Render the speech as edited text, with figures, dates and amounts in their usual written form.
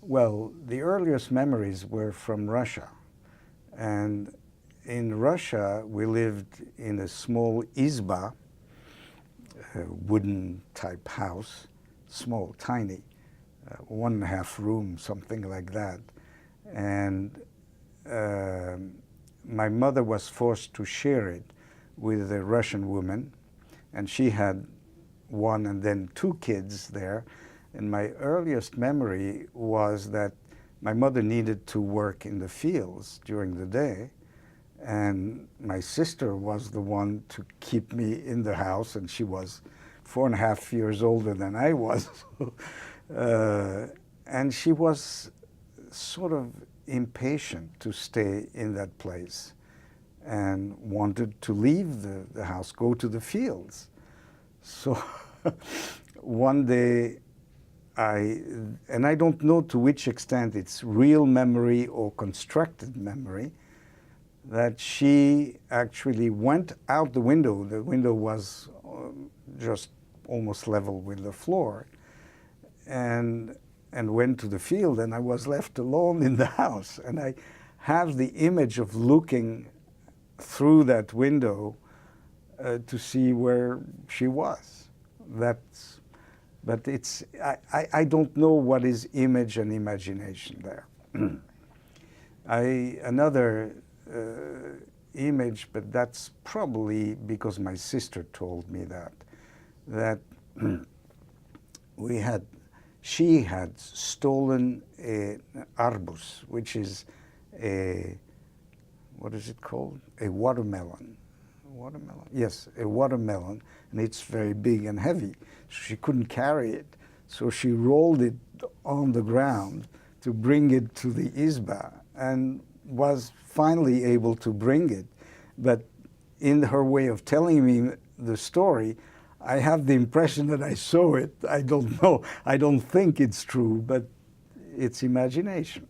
Well, the earliest memories were from Russia. And in Russia, we lived in a small izba, a wooden type house, small, tiny, 1.5 room, something like that. And my mother was forced to share it with a Russian woman, and she had 1 and then 2 kids there. And my earliest memory was that my mother needed to work in the fields during the day, and my sister was the one to keep me in the house, and she was 4.5 years older than I was. And she was sort of impatient to stay in that place and wanted to leave the house, go to the fields. So one day, and I don't know to which extent it's real memory or constructed memory, that she actually went out the window. The window was just almost level with the floor, and went to the field, and I was left alone in the house. And I have the image of looking through that window to see where she was. But I don't know what is image and imagination there. Another image, but that's probably because my sister told me that she had stolen an arbus, which is what is it called? A watermelon. Watermelon? Yes, a watermelon, and it's very big and heavy. So she couldn't carry it, so she rolled it on the ground to bring it to the izba, and was finally able to bring it. But in her way of telling me the story, I have the impression that I saw it. I don't know. I don't think it's true, but it's imagination.